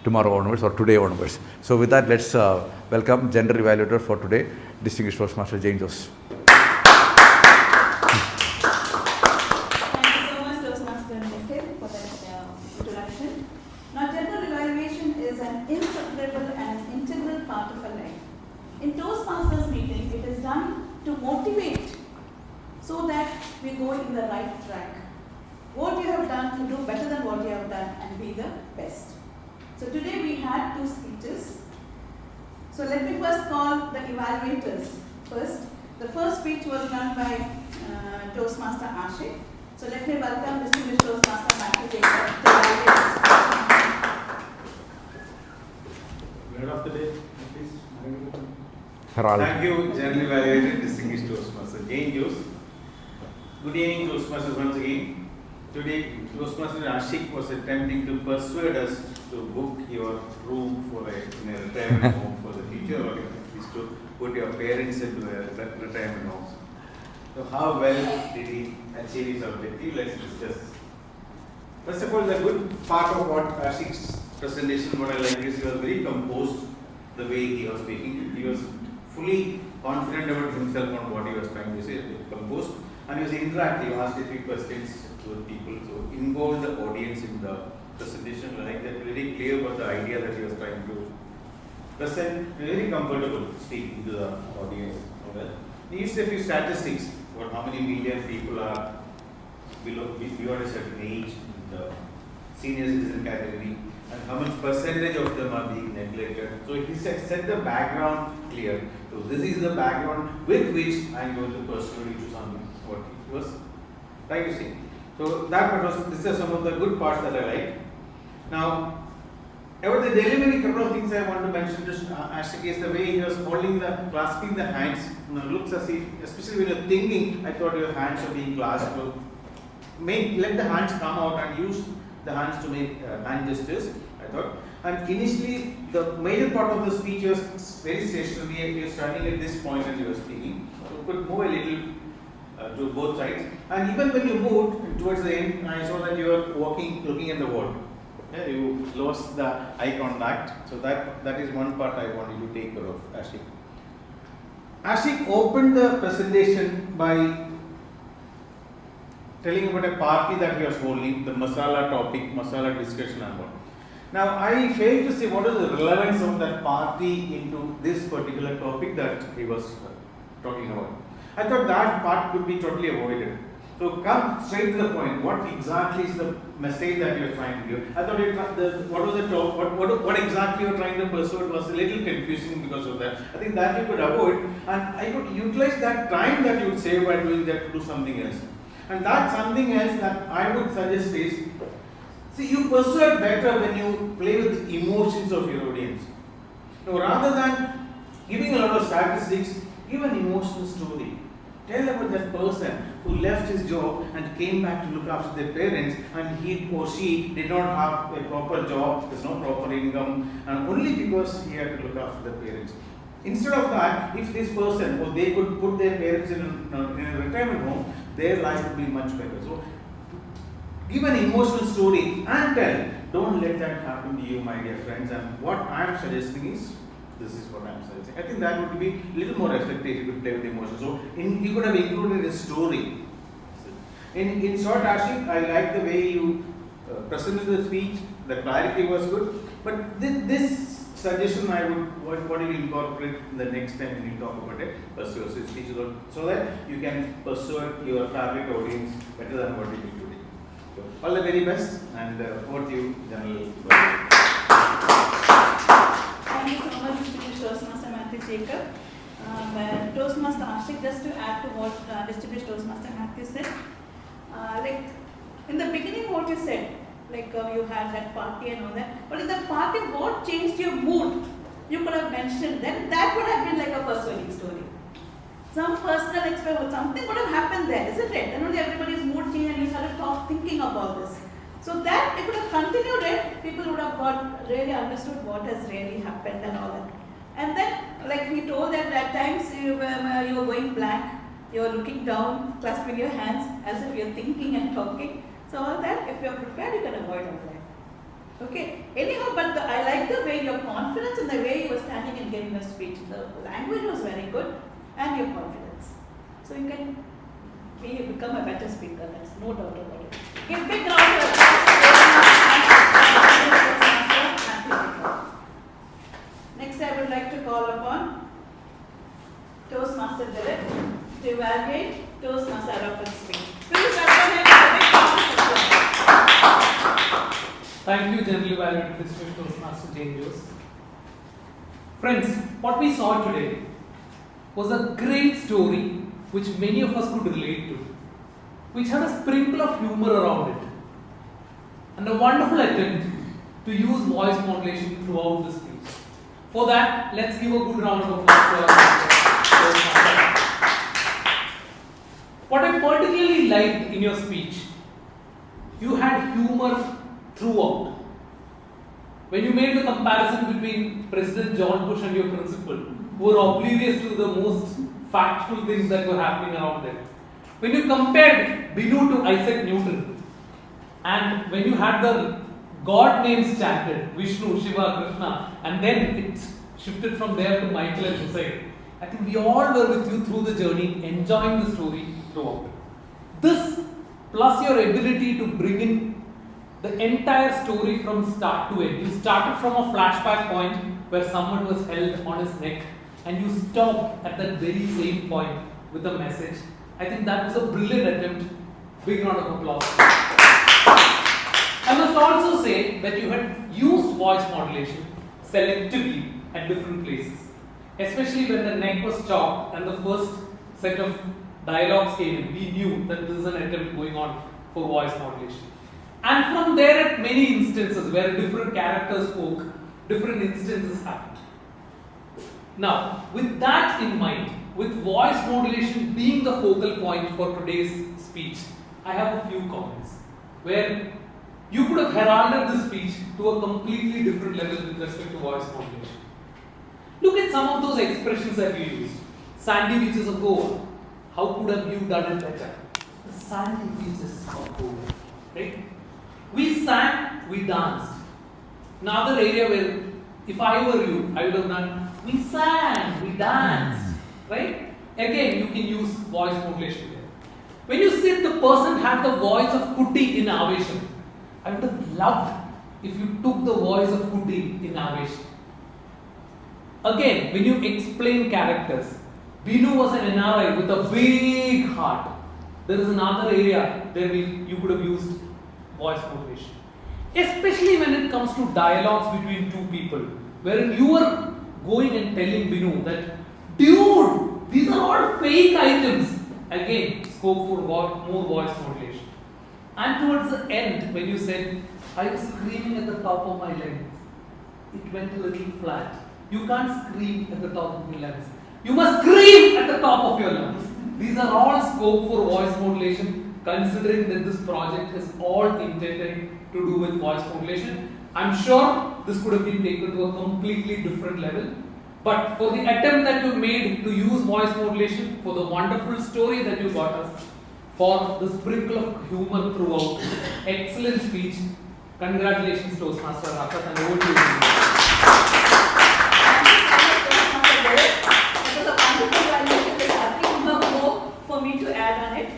tomorrow onwards or today onwards. So with that, let's welcome gender evaluator for today, distinguished Toastmaster Jane Jose. Now, gender evaluation is an inseparable and an integral part of our life. In Toastmasters meeting, it is done to motivate so that we go in the right track. What you have done to do better than what you have done and be the best. So today we had 2 speeches. So let me first call the evaluators first. The first speech was done by Toastmaster Ashik. So let me welcome distinguished Toastmaster Matthew to evaluate. Word of the day, please. Thank you, General Evaluator, distinguished Toastmaster Jane Jose. Good evening, Toastmasters, once again. Today, Toastmaster Ashik was attempting to persuade us to book your room for a retirement home for the future, or at least to put your parents into a retirement home. So, how well did he achieve his objective? Let's discuss. First of all, the good part of what Ashik's presentation, what I like is he was very composed the way he was speaking. He was fully confident about himself on what he was trying to say, composed, and he was interactive, asked a few questions to the people, so involved the audience in the presentation. I like that, very clear about the idea that he was trying to present, very comfortable speaking to the audience. He used a few statistics about how many million people are beyond a certain age in the senior citizen category, and how much percentage of them are being neglected. So he set the background clear. So this is the background with which I am going to pursue into something what he was trying to say. So these are some of the good parts that I like. Now, about the delivery, couple of things I want to mention. Just Ashik is the way he was clasping the hands. Looks as if, especially when you're thinking, I thought your hands are being clasped. So let the hands come out and use the hands to make hand gestures, I thought. And initially, the major part of the speech was very stationary. He was standing at this point and he was speaking. So you could move a little to both sides. And even when you moved towards the end, I saw that you were walking, looking at the wall. Yeah, you lost the eye contact. So that is one part I wanted to take care of, Ashik. Ashik opened the presentation by telling about a party that he was holding, the masala topic, masala discussion and all. Now, I failed to see what is the relevance of that party into this particular topic that he was talking about. I thought that part could be totally avoided. So, come straight to the point. What exactly is the message that you are trying to give? I thought what exactly you are trying to pursue was a little confusing because of that. I think that you could avoid, and I could utilize that time that you would save by doing that to do something else. And that something else that I would suggest is, see, you persuade better when you play with the emotions of your audience. Now, rather than giving a lot of statistics, give an emotional story. Tell about that person who left his job and came back to look after their parents, and he or she did not have a proper job, there's no proper income, and only because he had to look after their parents. Instead of that, if this person, or they could put their parents in a retirement home, their life would be much better. So, give an emotional story and tell. Don't let that happen to you, my dear friends. And what I am suggesting is, this is what I am suggesting. I think that would be a little more effective if you could play with emotions. So, you could have included a story. In short, Ashik, I like the way you presented the speech. The clarity was good. But this suggestion I would want you to incorporate the next time when you talk about it, pursue speech, so that you can persuade your target audience better than what you did today. So, all the very best, and over to you, General. Thank you so much, distinguished Toastmaster Matthew Jacob. Toastmaster Ashik, just to add to what distinguished Toastmaster Matthew said, like in the beginning, what you said, like you had that party and all that, but in that party, what changed your mood? You could have mentioned, then that would have been like a persuading story. Some personal experience, something would have happened there, isn't it? And only everybody's mood changed and you started thinking about this. So that, if you have continued it, people would have really understood what has really happened and all that. And then, like we told that at times you were going blank, you were looking down, clasping your hands as if you're thinking and talking. So all that, if you're prepared, you can avoid all that. Okay. Anyhow, but I like the way your confidence and the way you were standing and giving a speech. The language was very good, and your confidence. So you can become a better speaker. There's no doubt about it. Give big round of applause. Next, I would like to call upon Toastmaster Dilip to evaluate Toastmaster Arafat's speech. Please welcome him with a big round of applause. Thank you, General Evaluator District Toastmaster Jane Jose. Friends, what we saw today was a great story which many of us could relate to, which had a sprinkle of humor around it, and a wonderful attempt to use voice modulation throughout the speech. For that, let's give a good round of applause to our Toastmaster. What I particularly liked in your speech, you had humor throughout. When you made the comparison between President John Bush and your principal, who were oblivious to the most factual things that were happening around them. When you compared Binu to Isaac Newton, and when you had the God names chanted, Vishnu, Shiva, Krishna, and then it shifted from there to Michael and Hussein, I think we all were with you through the journey, enjoying the story throughout. This, plus your ability to bring in the entire story from start to end. You started from a flashback point where someone was held on his neck, and you stopped at that very same point with a message. I think that was a brilliant attempt. Big round of applause. I must also say that you had used voice modulation selectively at different places, especially when the neck was chopped and the first set of dialogues came in. We knew that this is an attempt going on for voice modulation. And from there, at many instances where different characters spoke, different instances happened. Now, with that in mind, with voice modulation being the focal point for today's speech, I have a few comments where you could have heralded this speech to a completely different level with respect to voice modulation. Look at some of those expressions that you used. Sandy beaches of Goa. How could have you done it better? The sandy beaches of Goa. Right? We sang, we danced. Another area where, if I were you, I would have done, we sang, we danced. Right? Again, you can use voice modulation there. When you said the person had the voice of Kuti in Avesham, I would have loved if you took the voice of Kuti in Avesham. Again, when you explain characters, Binu was an NRI with a big heart. There is another area where you could have used voice modulation. Especially when it comes to dialogues between two people, wherein you are going and telling Binu that, dude, these are all fake items. Again, scope for more voice modulation. And towards the end, when you said, I was screaming at the top of my lungs, it went a little flat. You can't scream at the top of your lungs. You must scream at the top of your lungs. These are all scope for voice modulation, considering that this project is all intended to do with voice modulation. I'm sure this could have been taken to a completely different level. But for the attempt that you made to use voice modulation, for the wonderful story that you got us, for the sprinkle of humor throughout, excellent speech. Congratulations, Toastmaster Rafat, and over to you. For me to add on it,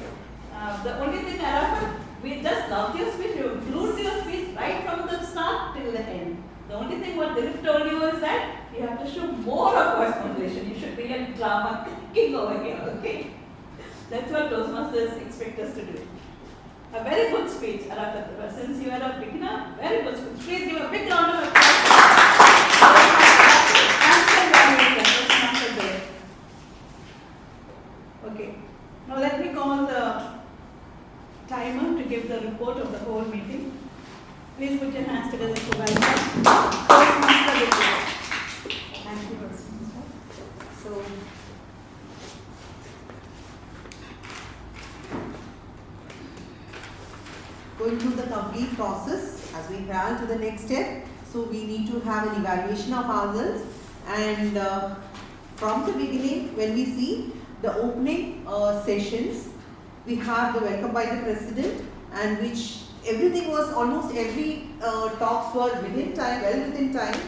the only thing, Arafat, we just loved your speech. You glued your speech right from the start till the end. The only thing what Dilip told you is that you have to show more of voice modulation. You should be a drama king over here, okay? That's what Toastmasters expect us to do. A very good speech, Arafat. Since you are a beginner, very good speech. Please give a big round of applause. Okay. Now let me call the timer to give the report of the whole meeting. Please put your hands together to welcome Toastmaster report. Thank you, Toastmaster. So, going through the complete process as we travel to the next step. So we need to have an evaluation of ourselves, and from the beginning, when we see the opening sessions, we have the welcome by the president, and which everything was almost every talks were within time, well within time.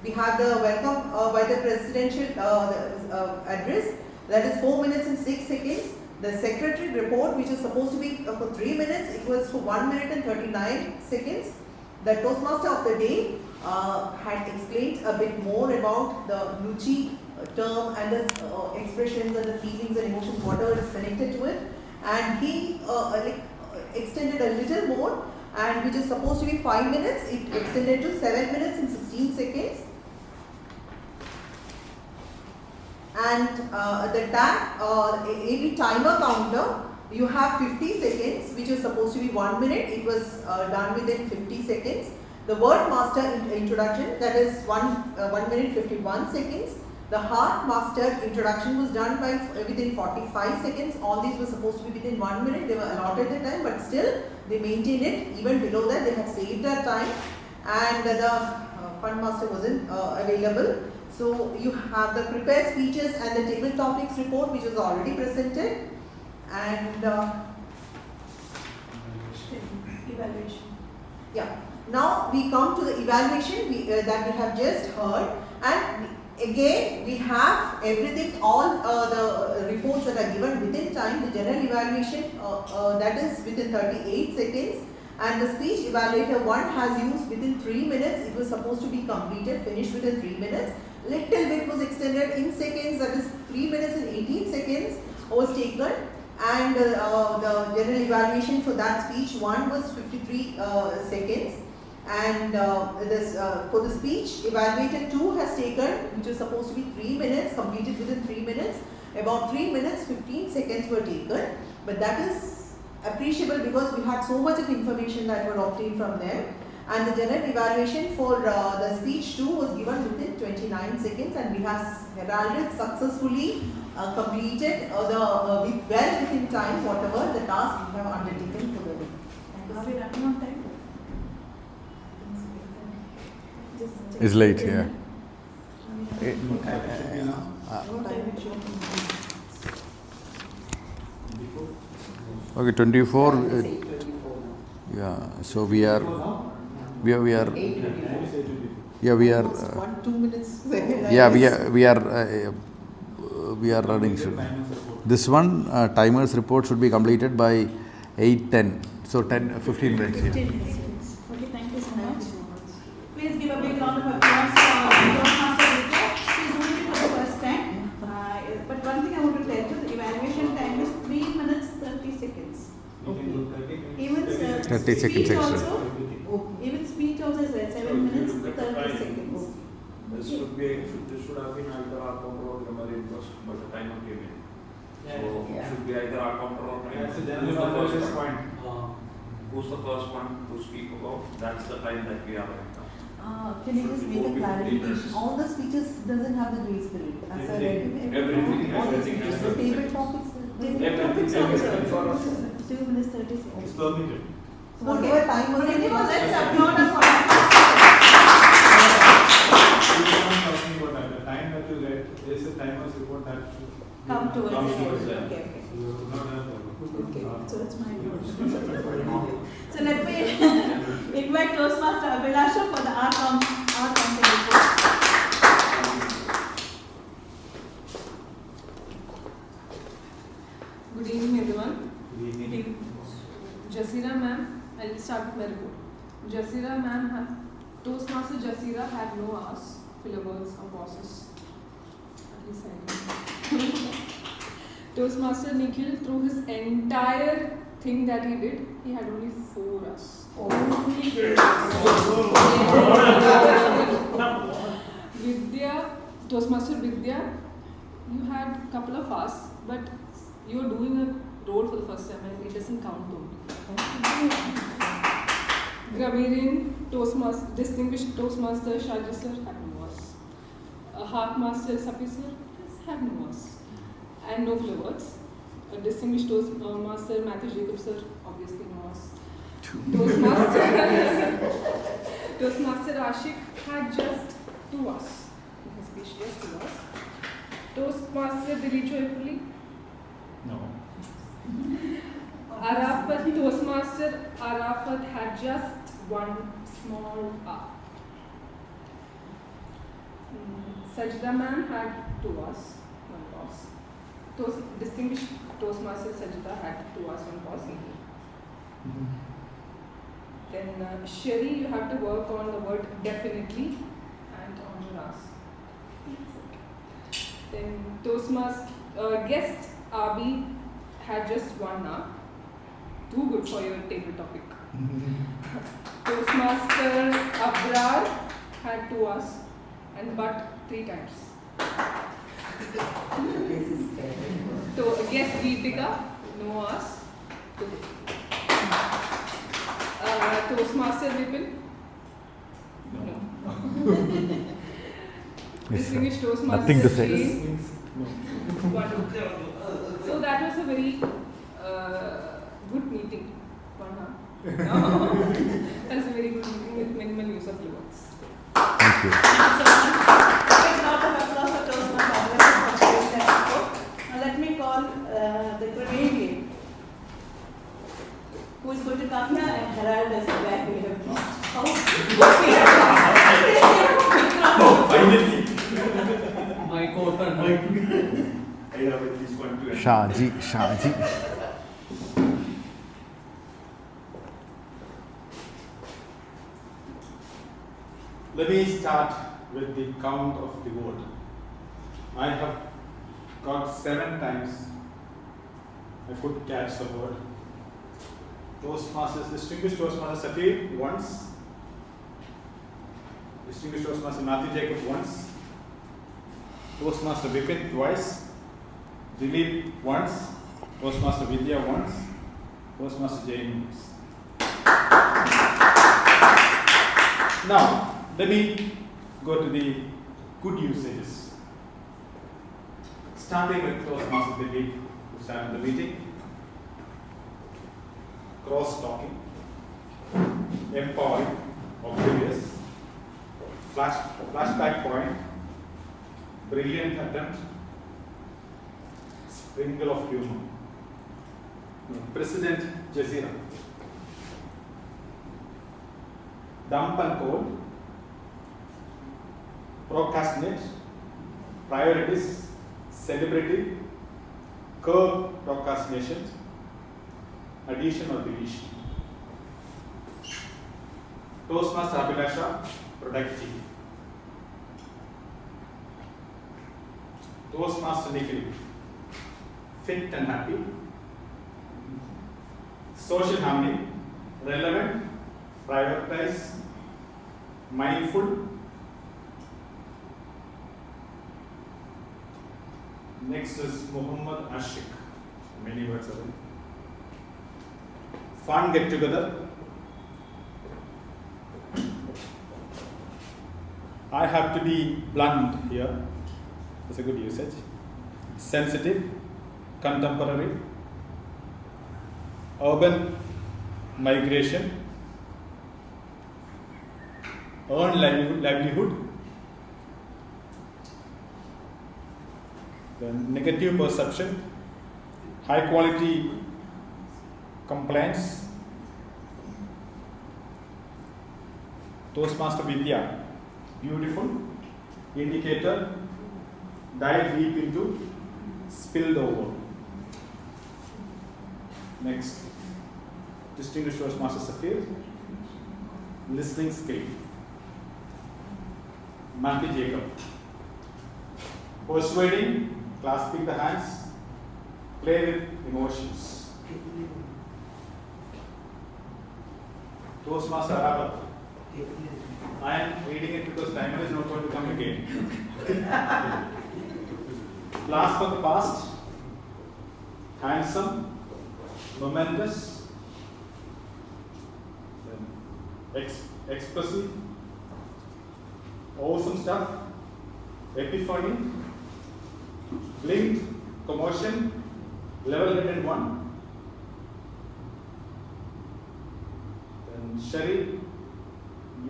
We have the welcome by the presidential address, that is 4 minutes and 6 seconds. The secretary report, which is supposed to be for 3 minutes, it was for 1 minute and 39 seconds. The Toastmaster of the day had explained a bit more about the Ruchi term and the expressions and the feelings and emotions, whatever is connected to it. And he extended a little more, and which is supposed to be 5 minutes, it extended to 7 minutes and 16 seconds. And the every timer counter, you have 50 seconds, which is supposed to be 1 minute. It was done within 50 seconds. The word master introduction, that is 1 minute 51 seconds. The heart master introduction was done by within 45 seconds. All these were supposed to be within 1 minute. They were allotted the time, but still they maintained it. Even below that, they have saved their time. And the fund master wasn't available. So you have the prepared speeches and the table topics report, which was already presented. And Evaluation. yeah. Now we come to the evaluation that we have just heard, and again we have everything, all the reports that are given within time. The general evaluation that is within 38 seconds, and the speech evaluator 1 has used within 3 minutes. It was supposed to be completed, finished within 3 minutes. Little bit was extended in seconds, that is 3 minutes and 18 seconds was taken. And the general evaluation for that speech 1 was 53 seconds. And for the speech evaluator 2 has taken, which was supposed to be 3 minutes, completed within 3 minutes. About 3 minutes 15 seconds were taken, but that is appreciable because we had so much of information that were obtained from them. And the general evaluation for the speech 2 was given within 29 seconds, and we have heralded successfully completed well within time whatever the task we have undertaken for the day. Are we running on time? It's late, yeah. What time it should Okay, 24. Yeah, so we are. Yeah, we are. 1-2 minutes. Yeah, we are running soon. This one timer's report should be completed by 8:10. So 15 minutes. Yeah. 15 minutes. Okay, thank you so much. Please give a big round of applause for Toastmaster Rita. She's doing it for the first time. But one thing I want to tell you, the evaluation time is 3 minutes 30 seconds. Even 30 seconds speech extra. also, even speech also is at 7 minutes 30 seconds. This should have been either our counter or memory request, but the timer came in. So it should be either our counter or memory. That's the general Who's the first point. Who's the first one to speak about? That's the time that we are right now. Can you just make a clarification? All the speeches doesn't have the grace period. As I read Everything all the has speeches, the everything. table topics. Everything. 2 minutes 30 It's seconds. permitted. So whatever time was Okay, it was. let's applaud her for that. Talking about that, the time that you read is the timer's report that should Come towards comes the towards end. that. Okay, okay. So you have not done that. Okay, so it's my turn. So let me invite Toastmaster Abhilasha for the art content report. Good evening, everyone. Good evening. Jasira ma'am, I'll start with my report. Jasira ma'am, Toastmaster Jasira had no hours, fillers or pauses. At least I know. Toastmaster Nikhil, through his entire thing that he did, he had only 4 hours. Vidya, Toastmaster Vidya, you had a couple of hours, but you're doing a role for the first time and it doesn't count only. Gramirian, Toastmaster, distinguished Toastmaster Shaji sir had no hours. Harp Master Safi sir had no hours. And no flavors. A distinguished Toastmaster Matthew Jacob sir, obviously no hours. Toastmaster Ashik had just 2 hours. His speech just 2 hours. Toastmaster Dilicho Epuli, No. Arafat, Toastmaster Arafat had just 1 small r. Sajda ma'am had 2 hours, 1 pause. Distinguished Toastmaster Sajda had 2 hours, 1 pause. Then Sherry, you have to work on the word definitely and on your ass. Then Toastmaster guest Abi had just 1 hour. Too good for your table topic. Toastmaster Abrar had 2 hours and but 3 times. So guest Deepika, no hours. Toastmaster Vipin? No. Distinguished Toastmaster Nothing to say. Jane? Wonderful. So that was a very good meeting. 1 hour. That was a very good meeting with minimal use of words. Thank you. Big round of applause for Toastmasters. Now let me call the grenadier, who is going to come here and herald us back here. Finally. My coat and I have at least 1, 2, and Shaji. Let me start with the count of the vote. I have got 7 times I could catch the word. Toastmasters, distinguished Toastmaster Safir once. Distinguished Toastmaster Matthew Jacob once. Toastmaster Vipin twice. Dilip once. Toastmaster Vidya once. Toastmaster Jain once. Now, let me go to the good usages. Starting with Toastmaster Dilip, who started the meeting. Cross-talking, empowering, oblivious, flashback point, brilliant attempt, sprinkle of humor. President Jazeera, dump and cold, procrastinate, priorities, celebrity, curb procrastination, addition or deletion. Toastmaster Abhilasha, productive. Toastmaster Nikhil, fit and happy. Social harmony, relevant, prioritize, mindful. Next is Muhammad Ashik. Many words are there. Fun get together. I have to be blunt here. That's a good usage. Sensitive, contemporary, urban migration, earn livelihood, then negative perception, high quality compliance. Toastmaster Vidya, beautiful, indicator, dive deep into, spilled over. Next, distinguished Toastmaster Safir, listening skill. Matthew Jacob, persuading, clasping the hands, play with emotions. Toastmaster Arabat, I am reading it because time is not going to come again. Blast for the past, handsome, momentous, expressive, awesome stuff, epiphany, blinked, commotion, level-headed one, then Sherry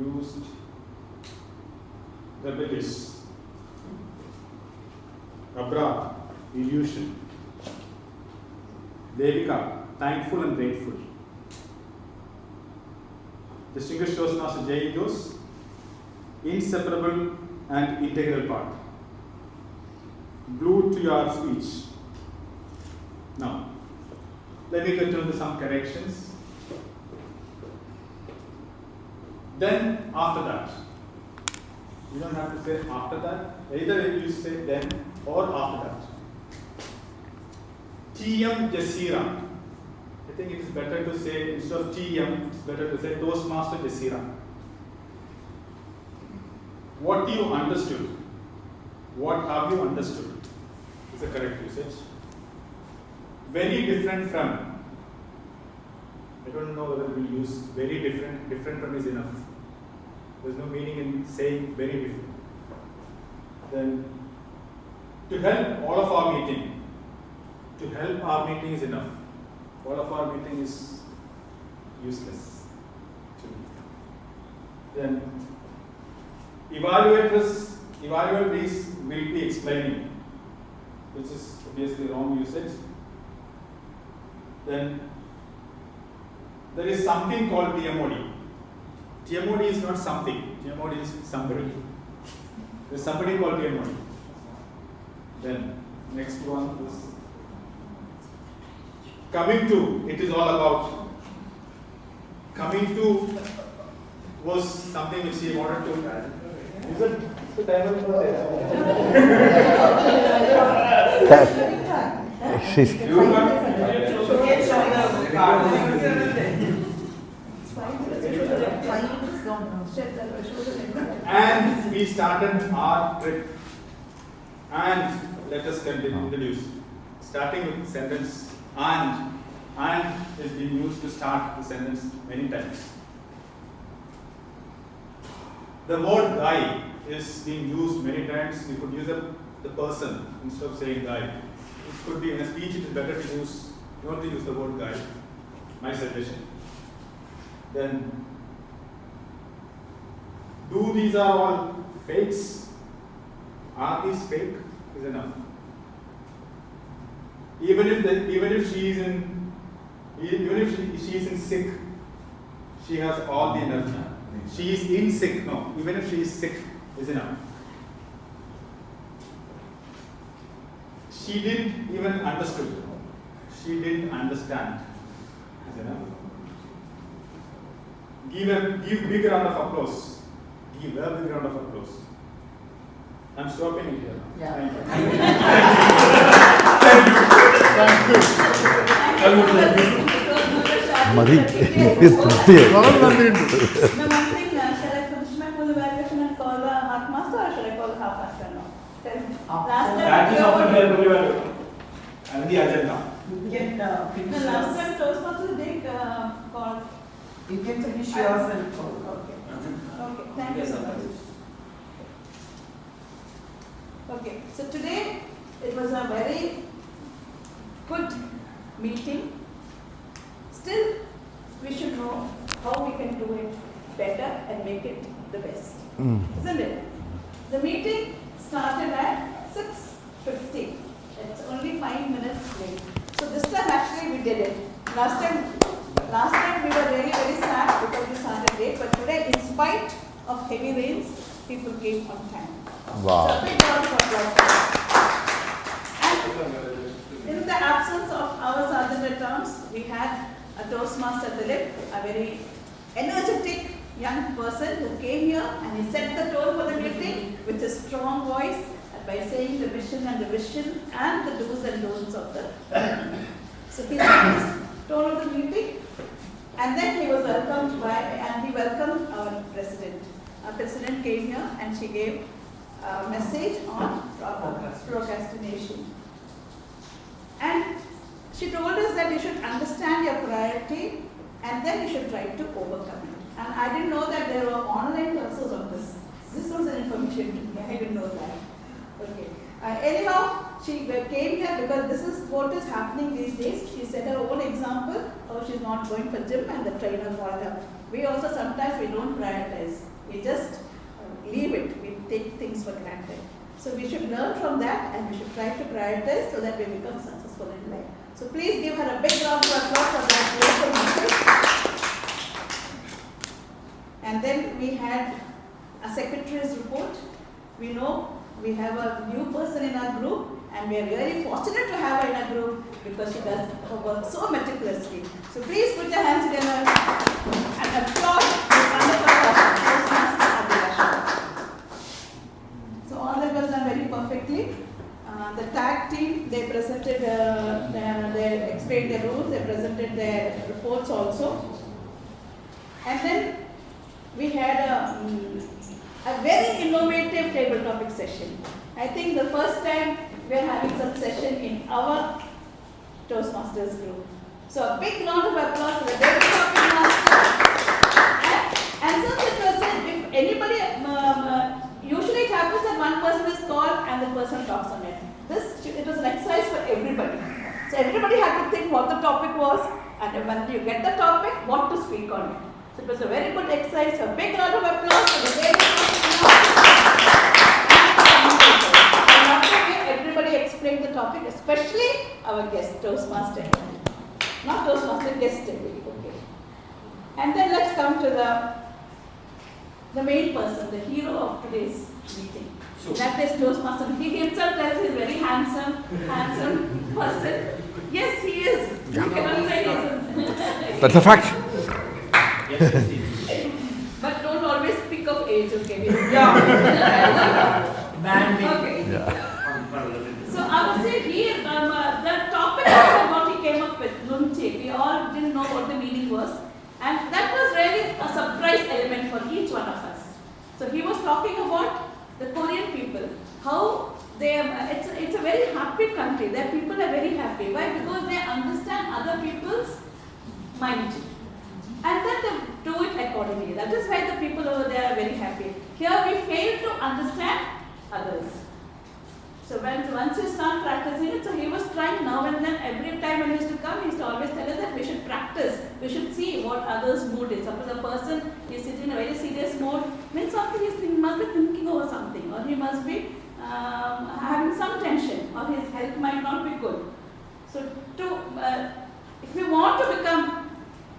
used rebellious, Abra, illusion, Devika, thankful and grateful, Distinguished Toastmaster J. Jose, inseparable and integral part. Glued to your speech. Now, let me get into some corrections. Then, after that. You don't have to say after that. Either you say then or after that. TM Jasira. I think it is better to say, instead of TM, it's better to say Toastmaster Jasira. What you understood? What have you understood? Is the correct usage. Very different from. I don't know whether we use very different. Different from is enough. There's no meaning in saying very different. Then, to help all of our meeting. To help our meeting is enough. All of our meeting is useless. Then, evaluators, evaluatees will be explaining, which is obviously wrong usage. Then, there is something called TMOD. TMOD is not something, TMOD is somebody. There is somebody called TMOD. Then, next one is coming to, it is all about. Coming to was something which he wanted to. Is it the time of And we started our trip. And let us continue introduce. Starting with sentence and is being used to start the sentence many times. The word guy is being used many times. We could use the person instead of saying guy. It could be in a speech, it is better to use, not to use the word guy. My suggestion. Then, do these are all fakes? Are these fake? Is enough. Even if she is in sick, she has all the energy. She is in sick. No, even if she is sick, is enough. She didn't even understood. She didn't understand. Is enough. Give big round of applause. Give a big round of applause. I'm stopping it here. Yeah. Thank you. Madhi. Now, one thing, shall I finish my full evaluation and call the half master, or shall I call the half master now? Tell me. Last That is time, after the full evaluation. And the agenda. You can the finish last yours. time Toastmasters did call. You can finish yours and call. Okay. Okay. Thank you so much. Okay. So today it was a very good meeting. Still, we should know how we can do it better and make it the best. Isn't it? The meeting started at 6:50. It's only 5 minutes late. So this time actually we did it. Last time we were really very sad because we started late, but today in spite of heavy rains, people came on time. Wow. So a big round of applause. And in the absence of our sergeant at arms, we had a Toastmaster Philip, a very energetic young person who came here and he set the tone for the meeting with a strong voice by saying the mission and the vision and the do's and don'ts of the So he set his tone of the meeting, and then he was welcomed and he welcomed our president. Our president came here and she gave a message on procrastination. And she told us that you should understand your priority and then you should try to overcome it. And I didn't know that there were online classes on this. This was an information to me. I didn't know that. Okay. Anyhow, she came here because this is what is happening these days. She set her own example how she's not going for gym and the trainer called her. We also sometimes we don't prioritize. We just leave it. We take things for granted. So we should learn from that and we should try to prioritize so that we become successful in life. So please give her a big round of applause for that wonderful message. And then we had a secretary's report. We know we have a new person in our group, and we are really fortunate to have her in our group because she does her work so meticulously. So please put your hands together and applaud this wonderful Toastmaster Abhilasha. So all that was done very perfectly. The tag team, they presented, they explained their rules, they presented their reports also. And then we had a very innovative table topic session. I think the first time we are having some session in our Toastmasters group. So a big round of applause for the table topic master. And since it was said, if anybody, usually it happens that one person is called and the person talks on it. It was an exercise for everybody. So everybody had to think what the topic was, and when you get the topic, what to speak on it. So it was a very good exercise. A big round of applause for the table topic master. And after everybody explained the topic, especially our guest, Toastmaster. Not Toastmaster, guest. Okay. And then let's come to the main person, the hero of today's meeting. That is Toastmaster. He himself tells he's a very handsome person. Yes, he is. You cannot say he isn't. That's a fact. Yes, he is. But don't always speak of age, okay? Okay. Yeah. So I would say here, the topic of what he came up with, Nunche, we all didn't know what the meaning was. And that was really a surprise element for each one of us. So he was talking about the Korean people, how they are, it's a very happy country. Their people are very happy. Why? Because they understand other people's mind. And then they do it accordingly. That is why the people over there are very happy. Here we fail to understand others. So once you start practicing it, so he was trying now and then, every time when he used to come, he used to always tell us that we should practice. We should see what others' mood is. Suppose a person is sitting in a very serious mode, means something he must be thinking over something, or he must be having some tension, or his health might not be good. So if you want to become,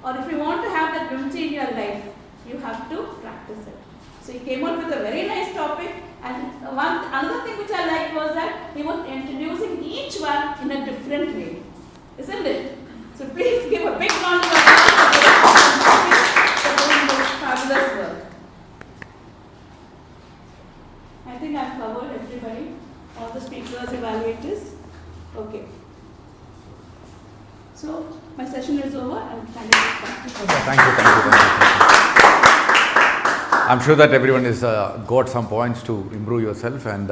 or if you want to have that beauty in your life, you have to practice it. So he came up with a very nice topic, and another thing which I liked was that he was introducing each one in a different way, isn't it? So please give a big round of applause for doing this fabulous work. I think I've covered everybody, all the speakers, evaluators. Okay. So my session is over. I'm kind of back to Thank you. I'm sure that everyone has got some points to improve yourself, and